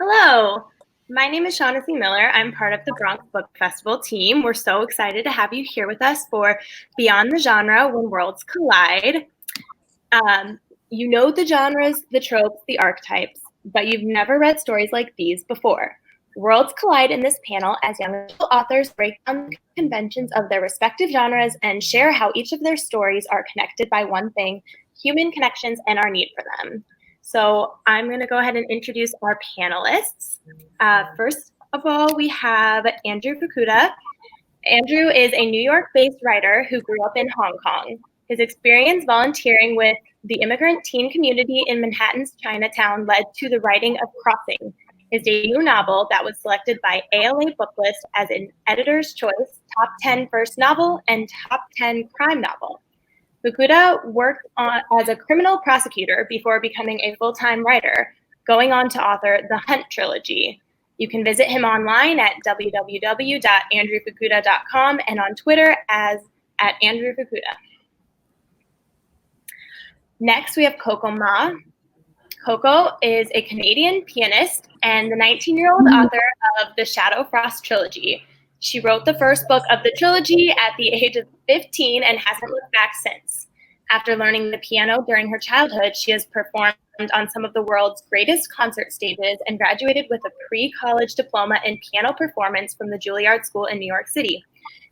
Hello, my name is Shaughnessy Miller. I'm part of the Bronx Book Festival team. We're so excited to have you here with us for Beyond the Genre When Worlds Collide. You know the genres, the tropes, the archetypes, but you've never read stories like these before. Worlds collide in this panel as young authors break down the conventions of their respective genres and share how each of their stories are connected by one thing, human connections and our need for them. So I'm going to go ahead and introduce our panelists. First of all, we have Andrew Fukuda. Andrew is a New York-based writer who grew up in Hong Kong. His experience volunteering with the immigrant teen community in Manhattan's Chinatown led to the writing of Crossing, his debut novel that was selected by ALA Booklist as an editor's choice, top 10 first novel and top 10 crime novel. Fukuda worked as a criminal prosecutor before becoming a full-time writer, going on to author the Hunt Trilogy. You can visit him online at www.andrewfukuda.com and on Twitter as @AndrewFukuda. Next, we have Coco Ma. Coco is a Canadian pianist and the 19-year-old author of the Shadow Frost Trilogy. She wrote the first book of the trilogy at the age of 15 and hasn't looked back since. After learning the piano during her childhood, she has performed on some of the world's greatest concert stages and graduated with a pre-college diploma in piano performance from the Juilliard School in New York City.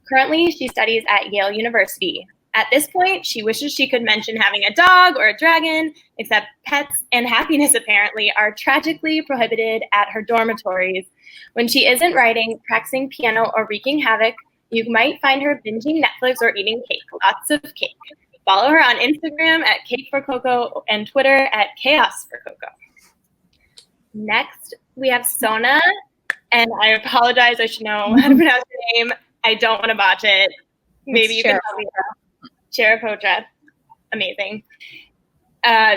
Currently, she studies at Yale University. At this point, she wishes she could mention having a dog or a dragon, except pets and happiness apparently are tragically prohibited at her dormitories. When she isn't writing, practicing piano, or wreaking havoc, you might find her binging Netflix or eating cake, lots of cake. Follow her on Instagram at Cake for Coco and Twitter at Chaos for Coco. Next, we have Sona, and I apologize, I should know how to pronounce her name. I don't want to botch it. Maybe you can help me. Charaipotra. Amazing.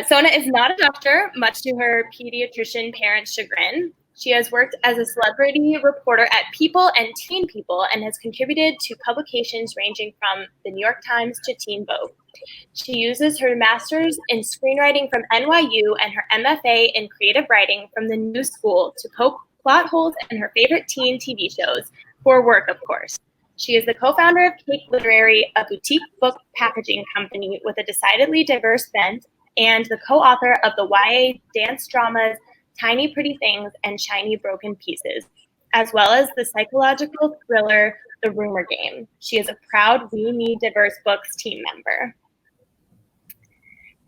Sona is not a doctor, much to her pediatrician parents' chagrin. She has worked as a celebrity reporter at People and Teen People and has contributed to publications ranging from the New York Times to Teen Vogue. She uses her master's in screenwriting from NYU and her MFA in creative writing from the New School to poke plot holes in her favorite teen TV shows, for work, of course. She is the co-founder of Cake Literary, a boutique book packaging company with a decidedly diverse bent, and the co-author of the YA dance dramas Tiny Pretty Things and Shiny Broken Pieces, as well as the psychological thriller The Rumor Game. She is a proud We Need Diverse Books team member.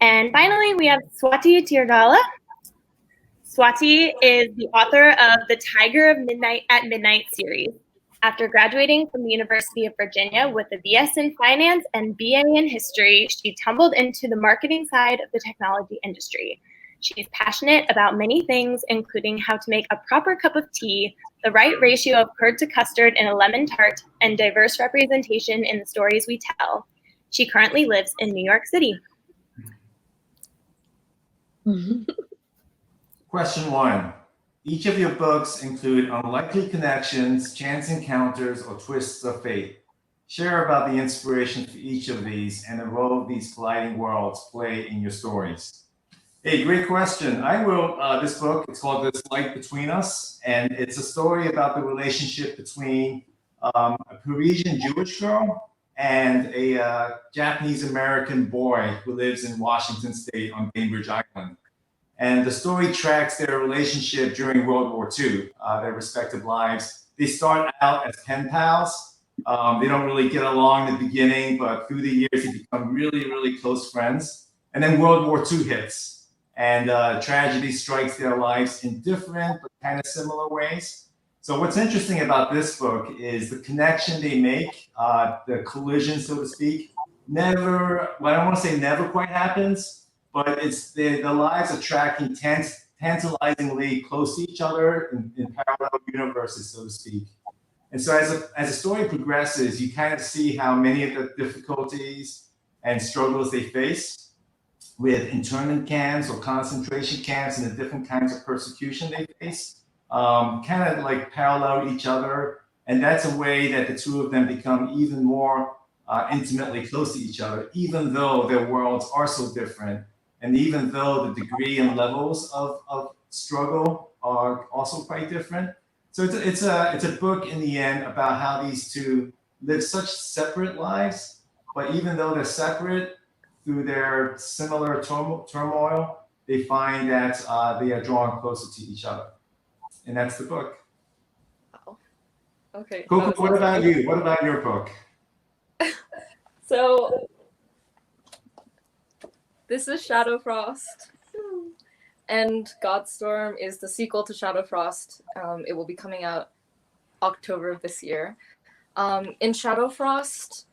And finally, we have Swati Teerdhala. Swati is the author of the Tiger of Midnight at Midnight series. After graduating from the University of Virginia with a BS in finance and BA in history, she tumbled into the marketing side of the technology industry. She's passionate about many things, including how to make a proper cup of tea, the right ratio of curd to custard in a lemon tart, and diverse representation in the stories we tell. She currently lives in New York City. Question 1. Each of your books include unlikely connections, chance encounters, or twists of fate. Share about the inspiration for each of these and the role these colliding worlds play in your stories. Hey, great question. I wrote this book. It's called This Light Between Us, and it's a story about the relationship between a Parisian Jewish girl and a Japanese-American boy who lives in Washington State on Bainbridge Island. And the story tracks their relationship during World War II, their respective lives. They start out as pen pals. They don't really get along in the beginning, but through the years, they become really, really close friends. And then World War II hits, and tragedy strikes their lives in different but kind of similar ways. So what's interesting about this book is the connection they make, the collision, so to speak, never, well, I don't want to say never quite happens, but it's the lives are tracking tantalizingly close to each other in parallel universes, so to speak. And so as the story progresses, you kind of see how many of the difficulties and struggles they face with internment camps or concentration camps and the different kinds of persecution they face, kind of like parallel each other. And that's a way that the two of them become even more intimately close to each other, even though their worlds are so different. And even though the degree and levels of struggle are also quite different. So it's a book in the end about how these two live such separate lives, but even though they're separate through their similar turmoil, they find that they are drawn closer to each other, and that's the book. Wow. Okay. Coco, what about you? What about your book? So this is Shadowfrost, and Godstorm is the sequel to Shadowfrost. It will be coming out October of this year. In Shadowfrost,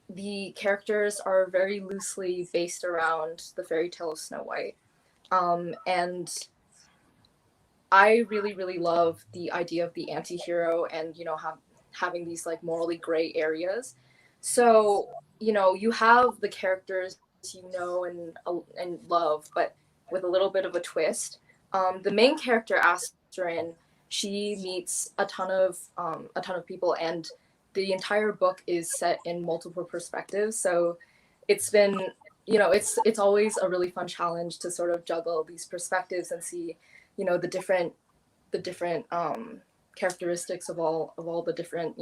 the characters are very loosely based around the fairy tale of Snow White. And I really, really love the idea of the anti-hero and, having these like morally gray areas. So, you have the characters and love, but with a little bit of a twist. The main character, Astrid, she meets a ton of people, and the entire book is set in multiple perspectives. So it's been, it's always a really fun challenge to sort of juggle these perspectives and see, the different characteristics of all the different,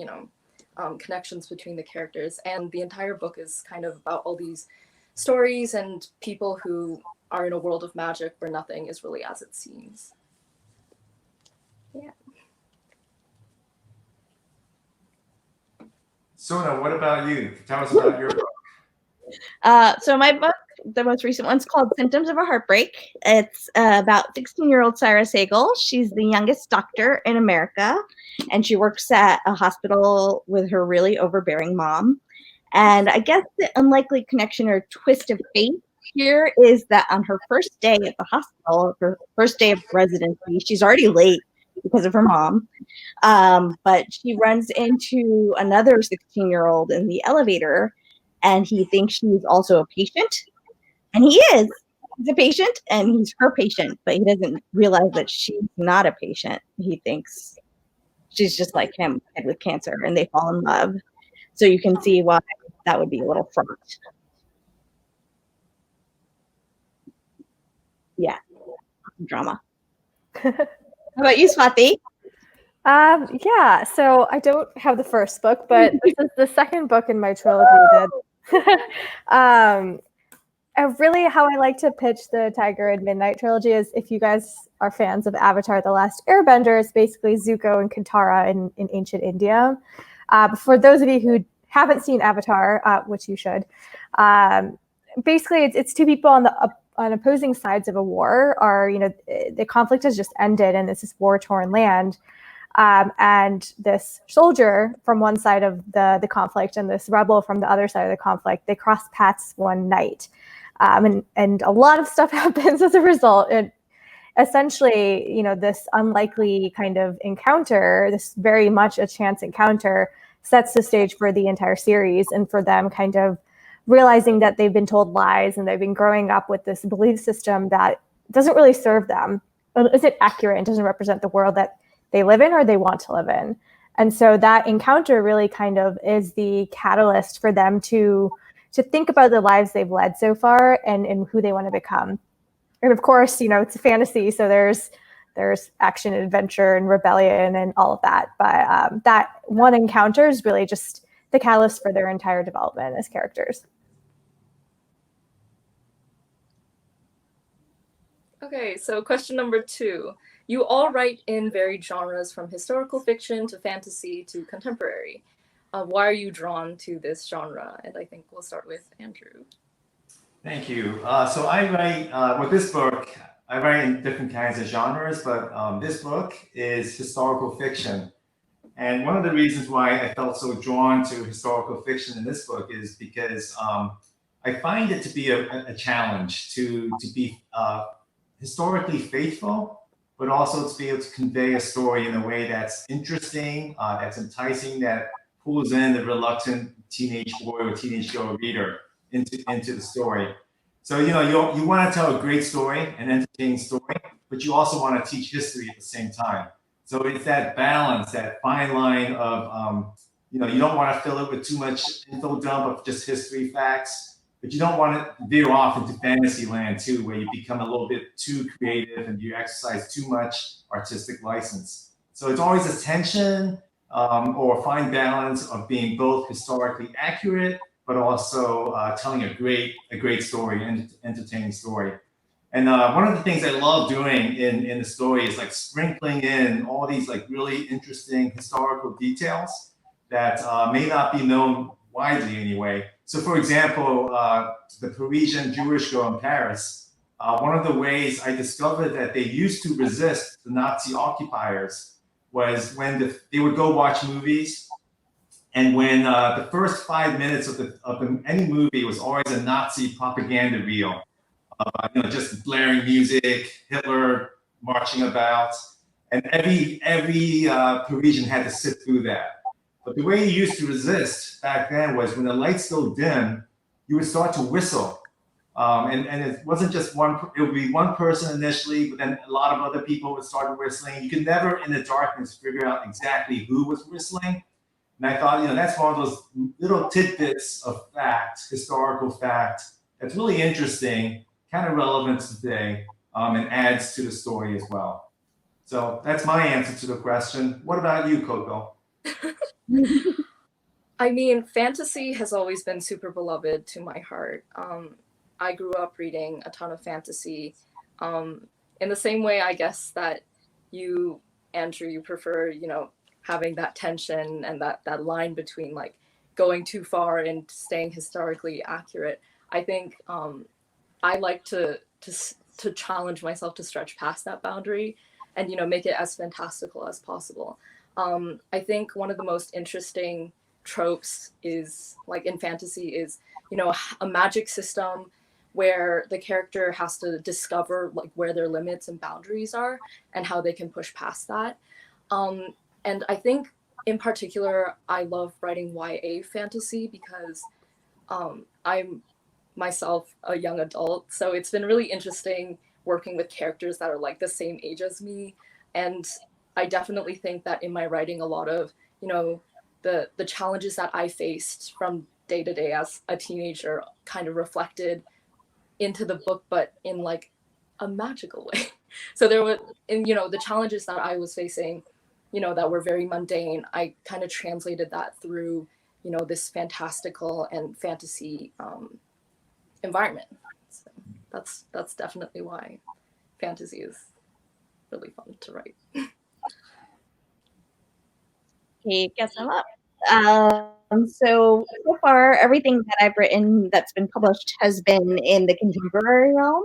connections between the characters. And the entire book is kind of about all these stories and people who are in a world of magic where nothing is really as it seems. Yeah. Sona, what about you? Tell us about your book. So my book, the most recent one's called Symptoms of a Heartbreak. It's about 16-year-old Sarah Sagel. She's the youngest doctor in America, and she works at a hospital with her really overbearing mom. And I guess the unlikely connection or twist of fate here is that on her first day at the hospital, her first day of residency, she's already late because of her mom. But she runs into another 16-year-old in the elevator, and he thinks she's also a patient. And he is. He's a patient, and he's her patient, but he doesn't realize that she's not a patient. He thinks she's just like him, with cancer, and they fall in love. So you can see why that would be a little fraught. Yeah, drama. How about you, Swati? Yeah, so I don't have the first book, but this is the second book in my trilogy. Really, how I like to pitch the Tiger and Midnight trilogy is, if you guys are fans of Avatar: The Last Airbender, it's basically Zuko and Katara in ancient India. For those of you who haven't seen Avatar, which you should, basically it's two people on opposing sides of a war. The conflict has just ended, and this is war-torn land. And this soldier from one side of the conflict and this rebel from the other side of the conflict, they cross paths one night. And a lot of stuff happens as a result. And essentially, this unlikely kind of encounter, this very much a chance encounter, sets the stage for the entire series, and for them kind of realizing that they've been told lies and they've been growing up with this belief system that doesn't really serve them, isn't accurate, and doesn't represent the world that they live in or they want to live in. And so that encounter really kind of is the catalyst for them to think about the lives they've led so far and who they want to become. And of course, it's a fantasy, so there's action and adventure and rebellion and all of that. But that one encounter is really just the catalyst for their entire development as characters. Okay, so question number 2. You all write in varied genres, from historical fiction to fantasy to contemporary. Why are you drawn to this genre? And I think we'll start with Andrew. Thank you. So I write, with this book, I write in different kinds of genres, but this book is historical fiction. And one of the reasons why I felt so drawn to historical fiction in this book is because I find it to be a challenge to be historically faithful, but also to be able to convey a story in a way that's interesting, that's enticing, that pulls in the reluctant teenage boy or teenage girl reader into the story. So, you want to tell a great story, an entertaining story, but you also want to teach history at the same time. So it's that balance, that fine line of, you don't want to fill it with too much info dump of just history facts, but you don't want to veer off into fantasy land too, where you become a little bit too creative and you exercise too much artistic license. So it's always a tension or a fine balance of being both historically accurate, but also telling a great story, entertaining story. And one of the things I love doing in the story is like sprinkling in all these like really interesting historical details that may not be known widely anyway. So for example, the Parisian Jewish girl in Paris, one of the ways I discovered that they used to resist the Nazi occupiers was when they would go watch movies, and when the first 5 minutes of any movie was always a Nazi propaganda reel, just blaring music, Hitler marching about, and every Parisian had to sit through that. But the way you used to resist back then was when the lights go dim, you would start to whistle. And it wasn't just one, it would be one person initially, but then a lot of other people would start whistling. You could never in the darkness figure out exactly who was whistling. And I thought, that's one of those little tidbits of fact, historical fact, that's really interesting, kind of relevant today, and adds to the story as well. So that's my answer to the question. What about you, Coco? I mean, fantasy has always been super beloved to my heart. I grew up reading a ton of fantasy. In the same way, I guess, that you, Andrew, you prefer, having that tension and that line between like going too far and staying historically accurate. I think I like to challenge myself to stretch past that boundary and, make it as fantastical as possible. I think one of the most interesting tropes is, like in fantasy, is, a magic system where the character has to discover like where their limits and boundaries are and how they can push past that. And I think in particular, I love writing YA fantasy because I'm myself a young adult. So it's been really interesting working with characters that are like the same age as me. And I definitely think that in my writing, a lot of, the challenges that I faced from day to day as a teenager kind of reflected into the book, but in like a magical way. So there were, and the challenges that I was facing, that were very mundane, I kind of translated that through, this fantastical and fantasy environment. So that's definitely why fantasy is really fun to write. Okay, guess I'm up. So far, everything that I've written that's been published has been in the contemporary realm.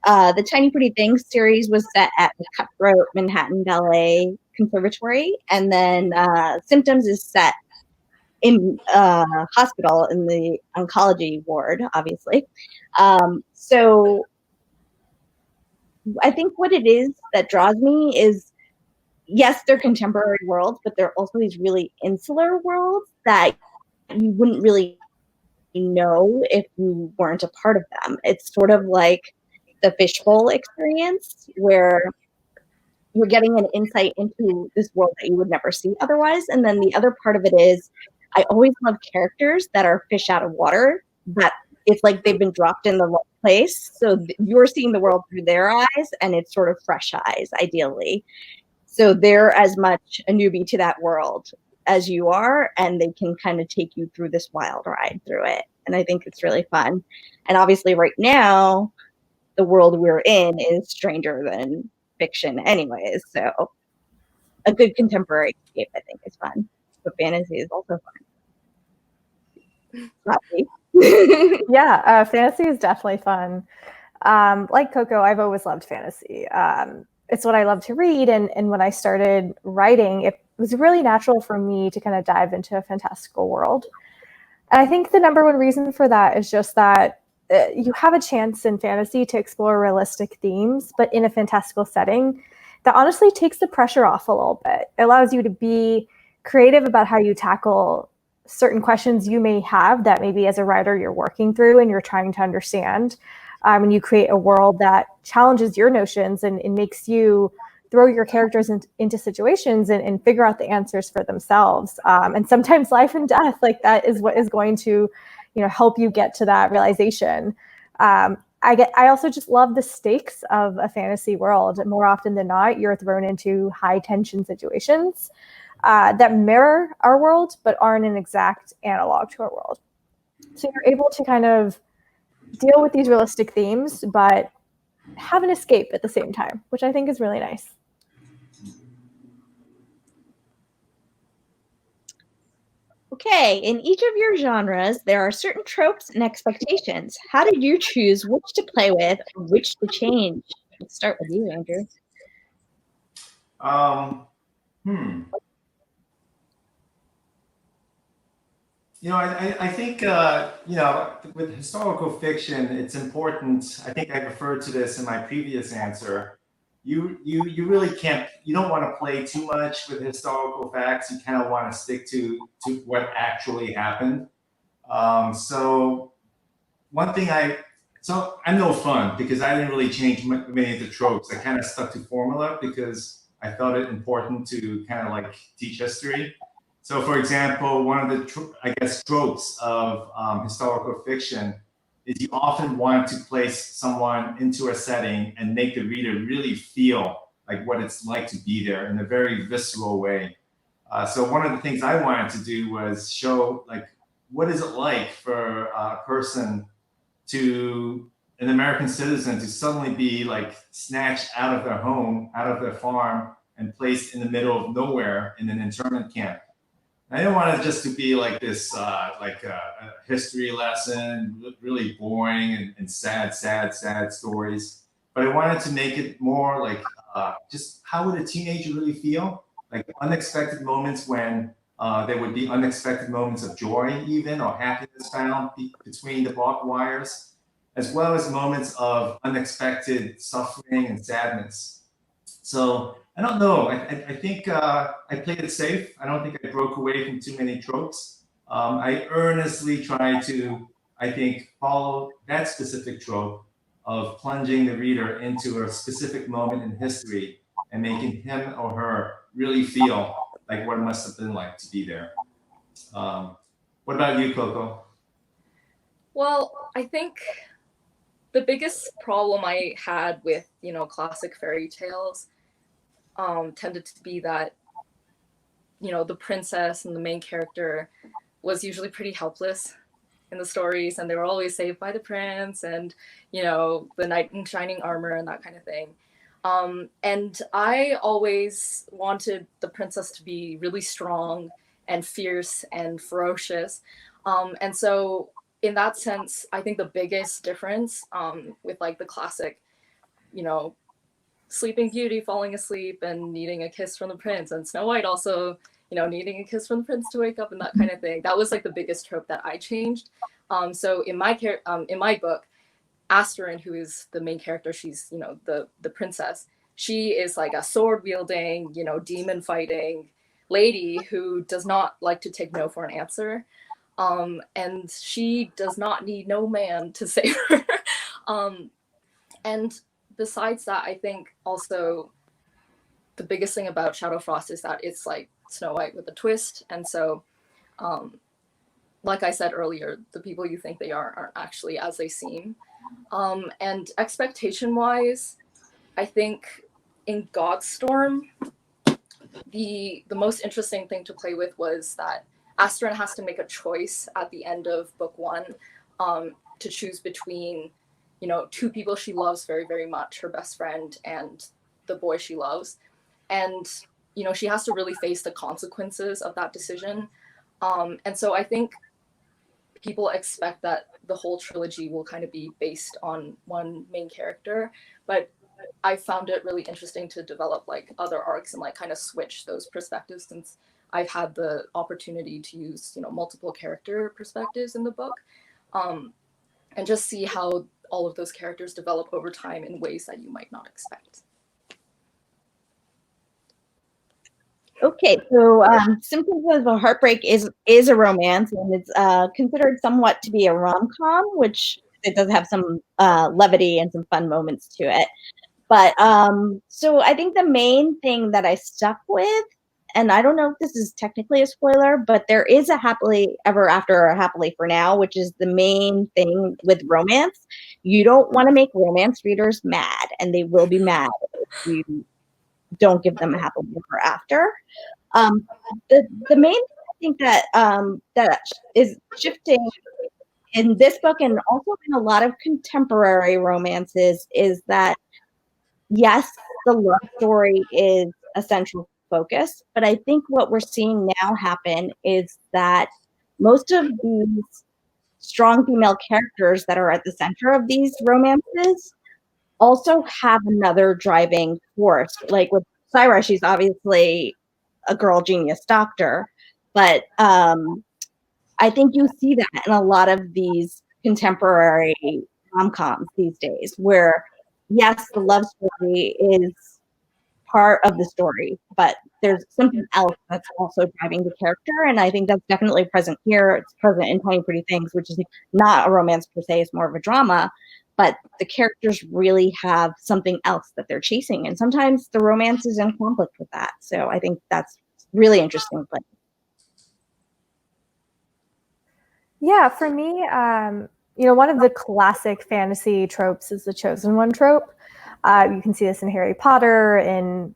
The Tiny Pretty Things series was set at the Cutthroat Manhattan Ballet Conservatory, and then Symptoms is set in a hospital in the oncology ward, obviously. So I think what it is that draws me is, yes, they're contemporary worlds, but they're also these really insular worlds that you wouldn't really know if you weren't a part of them. It's sort of like the fishbowl experience where you're getting an insight into this world that you would never see otherwise. And then the other part of it is, I always love characters that are fish out of water, that it's like they've been dropped in the wrong place. So you're seeing the world through their eyes, and it's sort of fresh eyes, ideally. So they're as much a newbie to that world as you are, and they can kind of take you through this wild ride through it. And I think it's really fun. And obviously right now, the world we're in is stranger than fiction anyways. So a good contemporary escape, I think, is fun. But fantasy is also fun. Yeah, fantasy is definitely fun. Like Coco, I've always loved fantasy. It's what I love to read. And when I started writing, it was really natural for me to kind of dive into a fantastical world. And I think the number one reason for that is just that you have a chance in fantasy to explore realistic themes, but in a fantastical setting that honestly takes the pressure off a little bit. It allows you to be creative about how you tackle certain questions you may have that maybe as a writer you're working through and you're trying to understand. And you create a world that challenges your notions and makes you throw your characters into situations and figure out the answers for themselves. And sometimes life and death, like that is what is going to, help you get to that realization. I also just love the stakes of a fantasy world. More often than not, you're thrown into high tension situations that mirror our world, but aren't an exact analog to our world. So you're able to kind of deal with these realistic themes, but have an escape at the same time, which I think is really nice. Okay, in each of your genres, there are certain tropes and expectations. How did you choose which to play with and which to change? Let's start with you, Andrew. I think, with historical fiction, it's important. I think I referred to this in my previous answer. You really can't, you don't want to play too much with historical facts. You kind of want to stick to what actually happened. So I'm no fun because I didn't really change many of the tropes. I kind of stuck to formula because I felt it important to kind of like teach history. So, for example, one of the tropes of historical fiction is you often want to place someone into a setting and make the reader really feel like what it's like to be there in a very visceral way. So one of the things I wanted to do was show like what is it like for a person an American citizen to suddenly be like snatched out of their home, out of their farm, and placed in the middle of nowhere in an internment camp. I didn't want it just to be like this, like a history lesson, really boring and sad stories. But I wanted to make it more like just how would a teenager really feel? Like unexpected moments when there would be unexpected moments of joy, even or happiness found between the barbed wires, as well as moments of unexpected suffering and sadness. So I don't know. I think I played it safe. I don't think I broke away from too many tropes. I earnestly try to, I think, follow that specific trope of plunging the reader into a specific moment in history and making him or her really feel like what it must have been like to be there. What about you, Coco? Well, I think the biggest problem I had with, classic fairy tales tended to be that, the princess and the main character was usually pretty helpless in the stories, and they were always saved by the prince and, the knight in shining armor and that kind of thing. And I always wanted the princess to be really strong and fierce and ferocious. And so in that sense, I think the biggest difference with like the classic, Sleeping Beauty falling asleep and needing a kiss from the prince, and Snow White also, needing a kiss from the prince to wake up and that kind of thing. That was like the biggest trope that I changed. So in my book, Asterin, who is the main character, she's, the princess. She is like a sword wielding, demon fighting lady who does not like to take no for an answer. And she does not need no man to save her. And besides that, I think also the biggest thing about Shadow Frost is that it's like Snow White with a twist. And so, like I said earlier, the people you think they aren't actually as they seem. And expectation-wise, I think in Godstorm, the most interesting thing to play with was that Asterin has to make a choice at the end of book one to choose between, two people she loves very, very much, her best friend and the boy she loves. And, she has to really face the consequences of that decision. And so I think people expect that the whole trilogy will kind of be based on one main character, but I found it really interesting to develop like other arcs and like kind of switch those perspectives, since I've had the opportunity to use, multiple character perspectives in the book, and just see how all of those characters develop over time in ways that you might not expect. Okay, so Symptoms of a Heartbreak is a romance, and it's considered somewhat to be a rom-com, which it does have some levity and some fun moments to it. But so I think the main thing that I stuck with and I don't know if this is technically a spoiler, but there is a happily ever after or a happily for now, which is the main thing with romance. You don't want to make romance readers mad, and they will be mad if you don't give them a happily ever after. Um, the main thing I think that that is shifting in this book and also in a lot of contemporary romances is that yes, the love story is a central focus, but I think what we're seeing now happen is that most of these strong female characters that are at the center of these romances also have another driving force. Like with Syra, she's obviously a girl genius doctor, but I think you see that in a lot of these contemporary rom-coms these days, where yes, the love story is part of the story, but there's something else that's also driving the character, and I think that's definitely present here. It's present in Tiny Pretty Things, which is not a romance per se, it's more of a drama, but the characters really have something else that they're chasing, and sometimes the romance is in conflict with that. So I think that's really interesting. But Yeah, for me, one of the classic fantasy tropes is the chosen one trope. You can see this in Harry Potter, in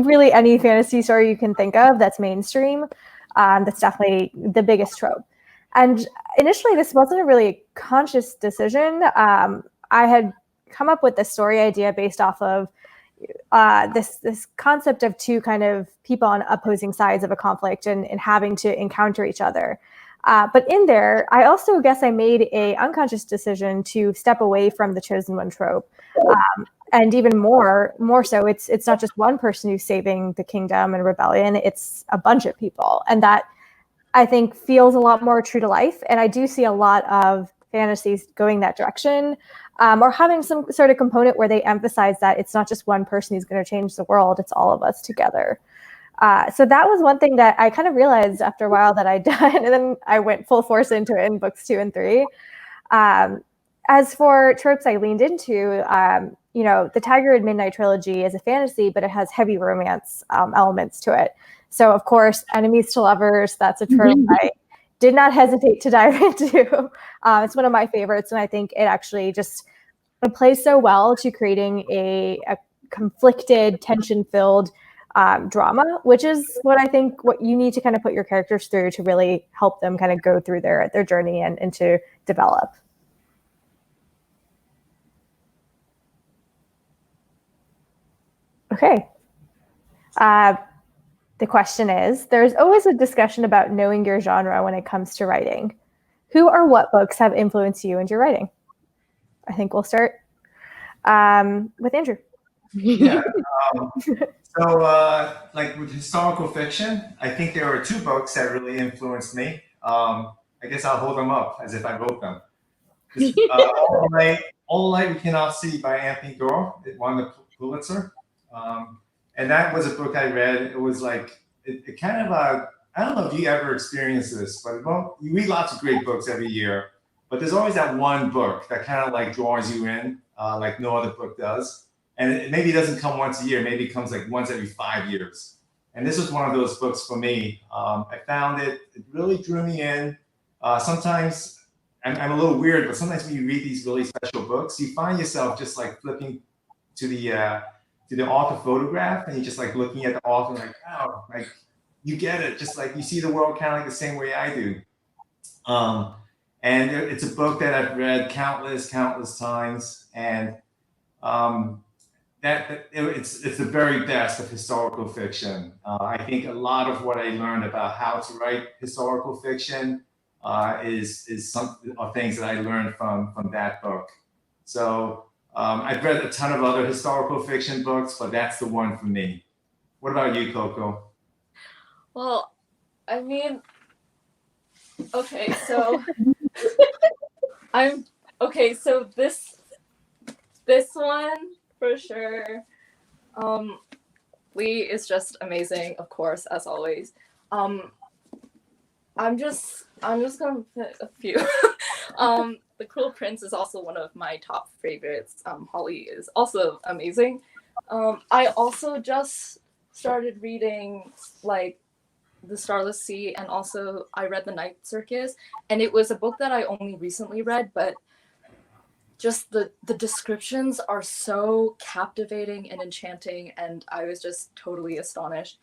really any fantasy story you can think of that's mainstream. That's definitely the biggest trope. And initially, this wasn't a really conscious decision. I had come up with the story idea based off of this concept of two kind of people on opposing sides of a conflict and having to encounter each other. But in there, I also guess I made a unconscious decision to step away from the chosen one trope. And even more so, it's not just one person who's saving the kingdom and rebellion, it's a bunch of people. And that, I think, feels a lot more true to life. And I do see a lot of fantasies going that direction, or having some sort of component where they emphasize that it's not just one person who's going to change the world, it's all of us together. So that was one thing that I kind of realized after a while that I'd done, and then I went full force into it in books 2 and 3. As for tropes I leaned into, the Tiger at Midnight trilogy is a fantasy, but it has heavy romance elements to it. So, of course, enemies to lovers, that's a trope I did not hesitate to dive into. It's one of my favorites, and I think it actually just plays so well to creating a conflicted, tension-filled drama, which is what I think what you need to kind of put your characters through to really help them kind of go through their journey and to develop. Okay. The question is, there's always a discussion about knowing your genre when it comes to writing. Who or what books have influenced you in your writing? I think we'll start with Andrew. Yeah. Like with historical fiction, I think there are 2 books that really influenced me. I guess I'll hold them up as if I wrote them. All the Light We Cannot See by Anthony Doerr. It won the Pulitzer. And that was a book I read. It was like, it kind of, I don't know if you ever experienced this, but you read lots of great books every year, but there's always that one book that kind of like draws you in, like no other book does. And maybe it doesn't come once a year, maybe it comes like once every 5 years. And this was one of those books for me. I found it really drew me in. Sometimes, I'm a little weird, but sometimes when you read these really special books, you find yourself just like flipping to the author photograph, and you're just like looking at the author like, oh, like you get it, just like you see the world kind of like the same way I do. And it's a book that I've read countless times, and it's the very best of historical fiction. I think a lot of what I learned about how to write historical fiction is some things that I learned from that book. So I've read a ton of other historical fiction books, but that's the one for me. What about you, Coco? Well, I mean, okay, so so this one for sure. Lee is just amazing, of course, as always. I'm just gonna put a few. The Cruel Prince is also one of my top favorites. Holly is also amazing. I also just started reading like The Starless Sea, and also I read The Night Circus, and it was a book that I only recently read, but just the descriptions are so captivating and enchanting, and I was just totally astonished.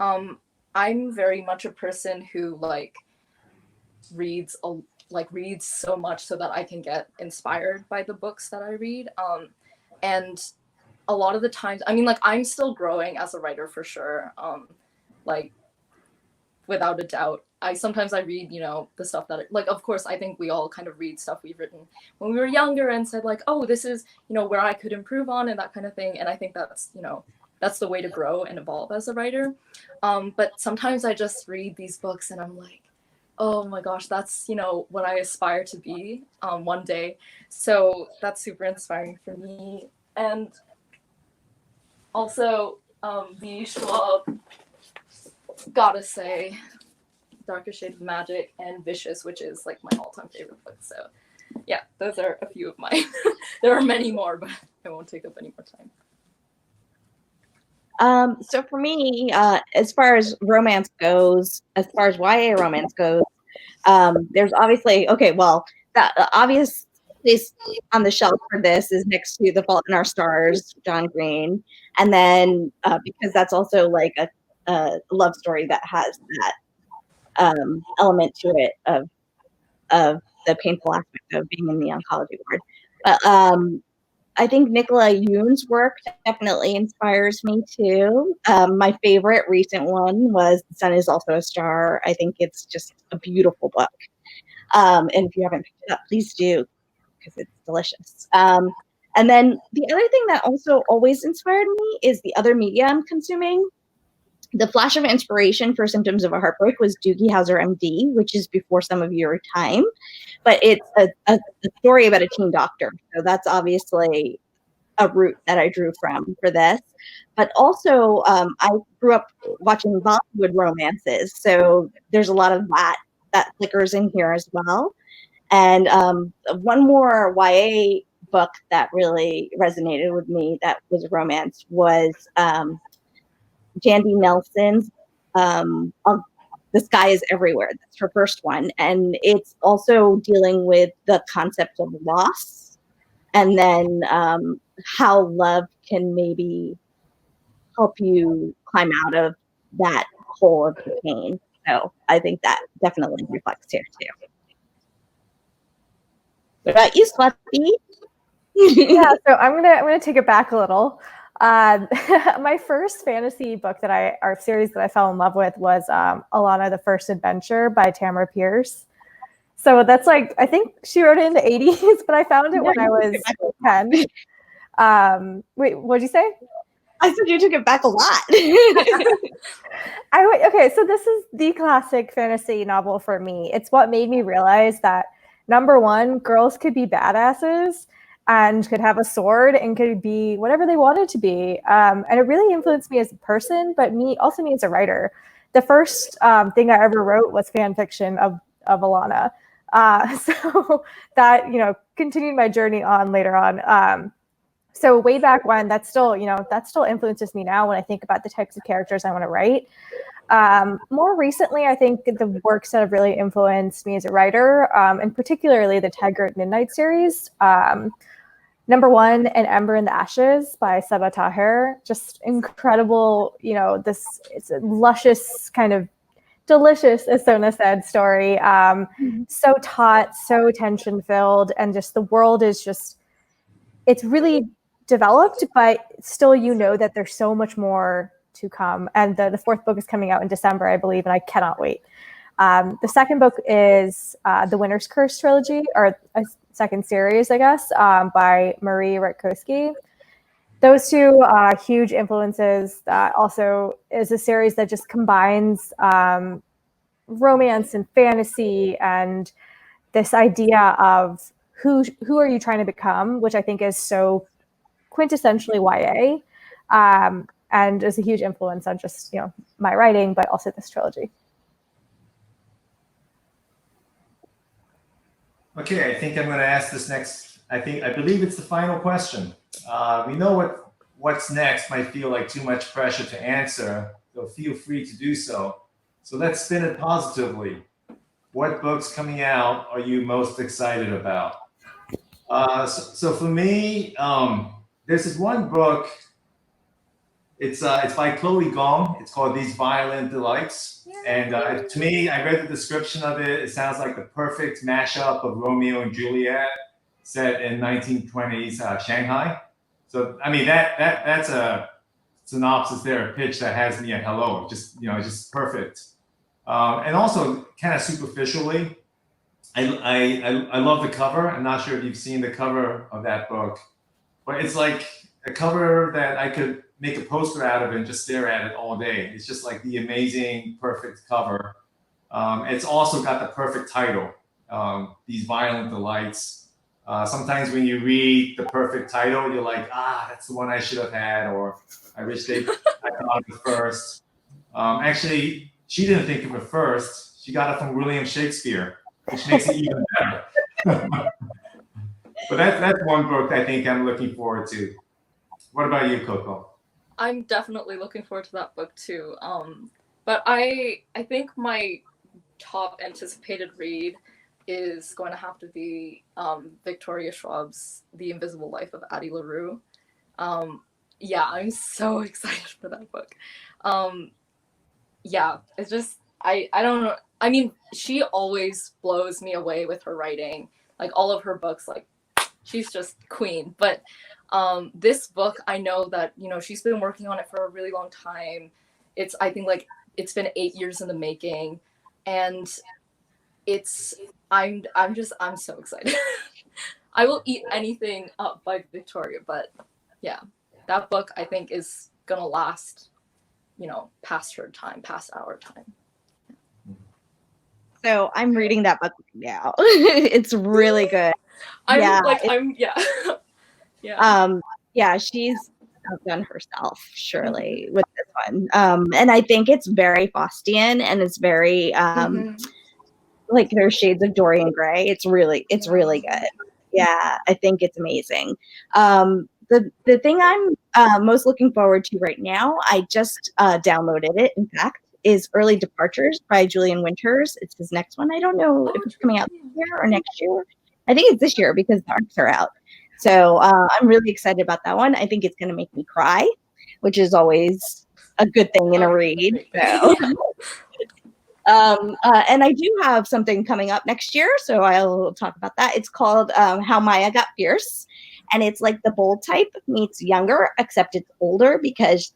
I'm very much a person who reads so much so that I can get inspired by the books that I read. And a lot of the times, I mean, like, I'm still growing as a writer for sure. Like, without a doubt. Sometimes I read, the stuff that, like, of course, I think we all kind of read stuff we've written when we were younger and said, like, oh, this is, where I could improve on and that kind of thing. And I think that's, that's the way to grow and evolve as a writer. But sometimes I just read these books and I'm like, oh my gosh, that's, what I aspire to be one day. So that's super inspiring for me. And also, the Schwab, gotta say, Darkest Shade of Magic and Vicious, which is like my all-time favorite book. So yeah, those are a few of mine. There are many more, but I won't take up any more time. So for me, as far as romance goes, as far as YA romance goes, there's obviously, the obvious place on the shelf for this is next to The Fault in Our Stars, John Green. And then because that's also like a love story that has that element to it of the painful aspect of being in the oncology ward. But I think Nicola Yoon's work definitely inspires me too. My favorite recent one was The Sun Is Also a Star. I think it's just a beautiful book. And if you haven't picked it up, please do, because it's delicious. And then the other thing that also always inspired me is the other media I'm consuming. The flash of inspiration for Symptoms of a Heartbreak was Doogie Howser, MD, which is before some of your time. But it's a story about a teen doctor. So that's obviously a route that I drew from for this. But also, I grew up watching Bollywood romances. So there's a lot of that flickers in here as well. And one more YA book that really resonated with me that was a romance was Jandy Nelson's The Sky is Everywhere. That's her first one. And it's also dealing with the concept of loss and then how love can maybe help you climb out of that hole of the pain. So I think that definitely reflects here too. What about you, Swati? Yeah, so I'm gonna take it back a little. My first fantasy book or series that I fell in love with was Alana: The First Adventure by Tamara Pierce. So that's like, I think she wrote it in the 80s, but I found it when I was 10. Wait, what'd you say? I said you took it back a lot. Okay, so this is the classic fantasy novel for me. It's what made me realize that, number one, girls could be badasses and could have a sword and could be whatever they wanted to be. And it really influenced me as a person, but me as a writer. The first thing I ever wrote was fan fiction of Alana. So that, continued my journey on later on. So way back when, that still influences me now when I think about the types of characters I want to write. More recently, I think the works that have really influenced me as a writer, and particularly the Tiger at Midnight series. Number one, An Ember in the Ashes by Sabaa Tahir. Just incredible, it's a luscious, kind of delicious, as Sona said, story. So taut, so tension-filled, and just the world is just, it's really developed, but still that there's so much more to come. And the fourth book is coming out in December, I believe, and I cannot wait. The second book is the Winter's Curse trilogy, or a second series, I guess, by Marie Rutkowski. Those two huge influences. Also is a series that just combines romance and fantasy and this idea of who are you trying to become, which I think is so quintessentially YA, and is a huge influence on just my writing, but also this trilogy. Okay, I think I'm going to ask this next. I believe it's the final question. We know what what's next might feel like too much pressure to answer, so feel free to do so. So let's spin it positively. What books coming out are you most excited about? So for me, there's this one book. It's by Chloe Gong. It's called These Violent Delights. And to me, I read the description of it. It sounds like the perfect mashup of Romeo and Juliet set in 1920s Shanghai. So I mean that's a synopsis there, a pitch that has me at hello. Just just perfect. And also kind of superficially, I love the cover. I'm not sure if you've seen the cover of that book, but it's like a cover that I could make a poster out of and just stare at it all day. It's just like the amazing, perfect cover. It's also got the perfect title, These Violent Delights. Sometimes when you read the perfect title, you're like, that's the one I should have had, or I wish I thought of it first. Actually, she didn't think of it first. She got it from William Shakespeare, which makes it even better. But that's one book I think I'm looking forward to. What about you, Coco? I'm definitely looking forward to that book too. But I think my top anticipated read is going to have to be Victoria Schwab's The Invisible Life of Addie LaRue. Yeah, I'm so excited for that book. Yeah, it's just, I don't know. I mean, she always blows me away with her writing. Like all of her books, like she's just queen. But this book, I know that, she's been working on it for a really long time. I think like it's been 8 years in the making, and I'm so excited. I will eat anything up by Victoria, but yeah, that book I think is gonna last, past her time, past our time. So I'm reading that book now. It's really good. Yeah, she's outdone herself, surely, with this one. And I think it's very Faustian, and it's very like there's shades of Dorian Gray. It's really good. Yeah, I think it's amazing. The thing I'm most looking forward to right now, I just downloaded it, in fact, is Early Departures by Julian Winters. It's his next one. I don't know if it's coming out this year or next year. I think it's this year because the arcs are out. So I'm really excited about that one. I think it's going to make me cry, which is always a good thing in a read. So. And I do have something coming up next year, so I'll talk about that. It's called How Maya Got Fierce, and it's like the bold type meets younger, except it's older because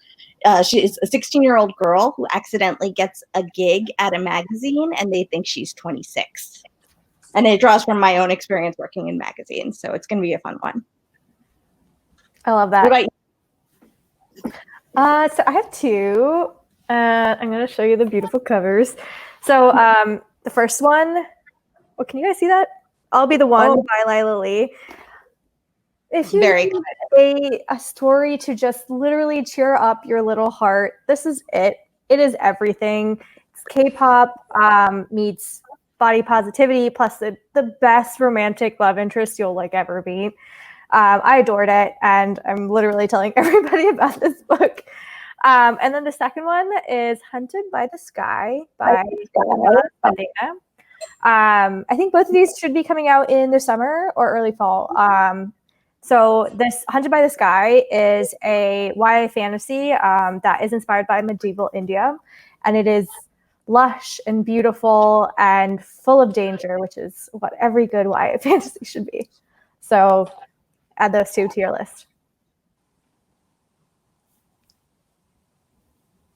she's a 16-year-old girl who accidentally gets a gig at a magazine, and they think she's 26. And it draws from my own experience working in magazines, so it's going to be a fun one. I love that. What about you? So I have two. I'm going to show you the beautiful covers. So the first one, can you guys see that? I'll Be the One by Lila Lee. If you need a story to just literally cheer up your little heart, this is it. It is everything. It's K-pop meets body positivity plus the best romantic love interest you'll ever meet. I adored it, and I'm literally telling everybody about this book. And then the second one is Hunted by the Sky by Dana. I think both of these should be coming out in the summer or early fall. So this Hunted by the Sky is a YA fantasy that is inspired by medieval India, and it is lush and beautiful and full of danger, which is what every good YA fantasy should be. So add those two to your list.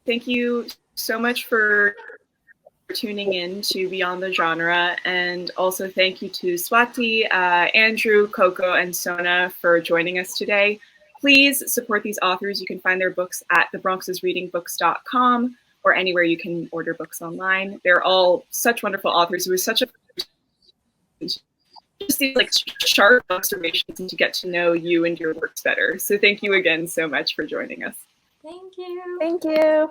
Thank you so much for tuning in to Beyond the Genre, and also thank you to Swati, Andrew, Coco, and Sona for joining us today. Please support these authors. You can find their books at thebronxisreadingbooks.com or anywhere you can order books online. They're all such wonderful authors. It was such a just these sharp observations and to get to know you and your works better. So thank you again so much for joining us. Thank you. Thank you.